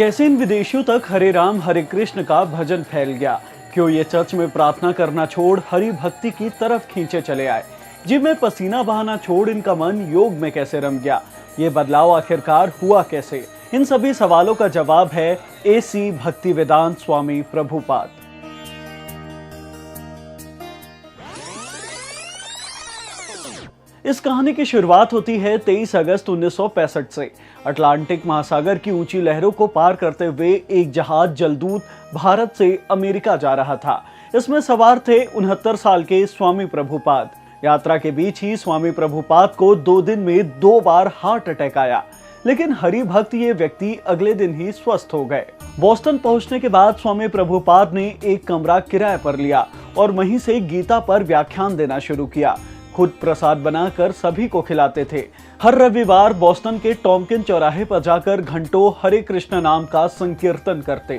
कैसे इन विदेशियों तक हरे राम हरे कृष्ण का भजन फैल गया। क्यों ये चर्च में प्रार्थना करना छोड़ हरि भक्ति की तरफ खींचे चले आए। जिम में पसीना बहाना छोड़ इनका मन योग में कैसे रम गया। ये बदलाव आखिरकार हुआ कैसे। इन सभी सवालों का जवाब है एसी भक्ति वेदांत स्वामी प्रभुपाद। इस कहानी की शुरुआत होती है 23 अगस्त 1965 से। अटलांटिक महासागर की ऊंची लहरों को पार करते हुए एक जहाज जलदूत भारत से अमेरिका जा रहा था। इसमें सवार थे 69 साल के स्वामी प्रभुपाद। यात्रा के बीच ही स्वामी प्रभुपाद को 2 दिन में 2 बार हार्ट अटैक आया, लेकिन हरि भक्त ये व्यक्ति अगले दिन ही स्वस्थ हो गए। बोस्टन पहुंचने के बाद स्वामी प्रभुपाद ने एक कमरा किराए पर लिया और वहीं से गीता पर व्याख्यान देना शुरू किया। खुद प्रसाद बनाकर सभी को खिलाते थे। हर रविवार बोस्टन के टॉमकिन चौराहे पर जाकर घंटों हरे कृष्ण नाम का संकीर्तन करते।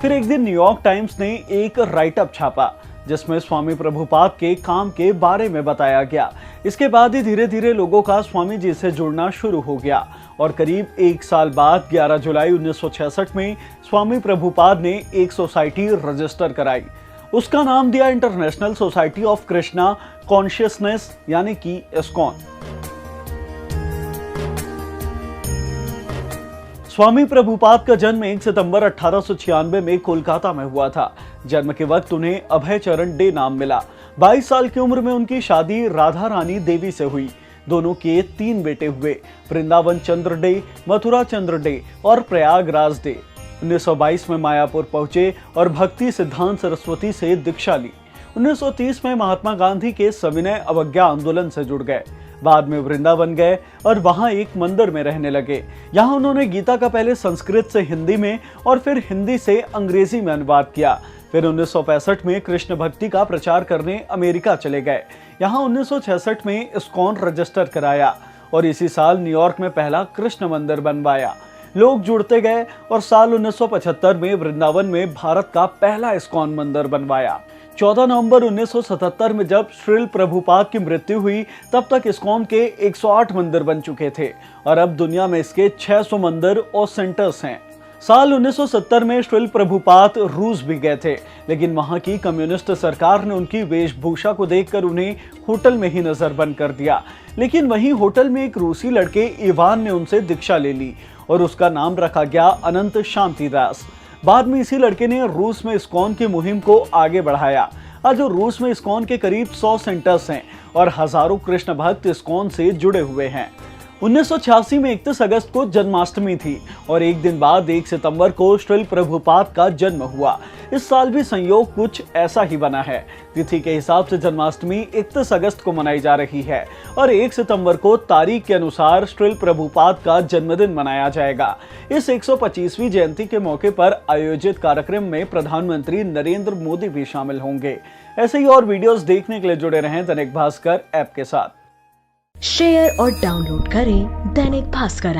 फिर एक दिन न्यूयॉर्क टाइम्स ने एक राइटअप छापा जिसमें स्वामी प्रभुपाद के काम के बारे में बताया गया। इसके बाद ही धीरे धीरे लोगों का स्वामी जी से जुड़ना शुरू हो गया और करीब 1 साल बाद 11 जुलाई 1966 में स्वामी प्रभुपाद ने एक सोसाइटी रजिस्टर कराई। उसका नाम दिया international society of Krishna consciousness यानी कि इस्कॉन। स्वामी प्रभुपाद का जन्म 1 सितंबर 1896 में कोलकाता में हुआ था। जन्म के वक्त उन्हें अभय चरण डे नाम मिला। 22 साल की उम्र में उनकी शादी राधा रानी देवी से हुई। दोनों के 3 बेटे हुए, वृंदावन चंद्र डे, मथुरा चंद्र डे और प्रयागराज डे। 1922 में मायापुर पहुंचे और भक्ति सिद्धांत सरस्वती से दीक्षा ली। 1930 में महात्मा गांधी के सविनय अवज्ञा आंदोलन से जुड़ गए। बाद में वृंदावन गए और वहां एक मंदिर में रहने लगे। यहां उन्होंने गीता का पहले संस्कृत से हिंदी में और फिर हिंदी से अंग्रेजी में अनुवाद किया। फिर 1965 में कृष्ण भक्ति का प्रचार करने अमेरिका चले गए। यहां 1966 में इस्कॉन रजिस्टर कराया और इसी साल न्यूयॉर्क में पहला कृष्ण मंदिर बनवाया। लोग जुड़ते गए और साल 1975 में वृंदावन में भारत का पहला इस्कॉन मंदिर बनवाया। 14 नवंबर 1977 में जब श्रील प्रभुपाद की मृत्यु हुई तब तक इस्कॉन के 108 मंदिर बन चुके थे और अब दुनिया में इसके 600 मंदिर और सेंटर्स हैं। साल 1970 में श्रील प्रभुपाद रूस भी गए थे, लेकिन वहां की कम्युनिस्ट सरकार ने उनकी वेशभूषा को देखकर उन्हें होटल में ही नजरबंद कर दिया। लेकिन वहीं होटल में एक रूसी लड़के इवान ने उनसे दीक्षा ले ली और उसका नाम रखा गया अनंत शांतिदास। बाद में इसी लड़के ने रूस में इस्कॉन की मुहिम को आगे बढ़ाया। आज रूस में इस्कॉन के करीब 100 सेंटर्स हैं और हजारों कृष्ण भक्त इस्कॉन से जुड़े हुए हैं। 1986 में 31 अगस्त को जन्माष्टमी थी और एक दिन बाद 1 सितंबर को श्रील प्रभुपाद का जन्म हुआ। इस साल भी संयोग कुछ ऐसा ही बना है। तिथि के हिसाब से जन्माष्टमी 31 अगस्त को मनाई जा रही है और 1 सितंबर को तारीख के अनुसार श्रील प्रभुपाद का जन्मदिन मनाया जाएगा। इस 125वीं जयंती के मौके पर आयोजित कार्यक्रम में प्रधानमंत्री नरेंद्र मोदी भी शामिल होंगे। ऐसे ही और वीडियोस देखने के लिए जुड़े रहें दैनिक भास्कर ऐप के साथ। शेयर और डाउनलोड करें दैनिक भास्कर ऐप।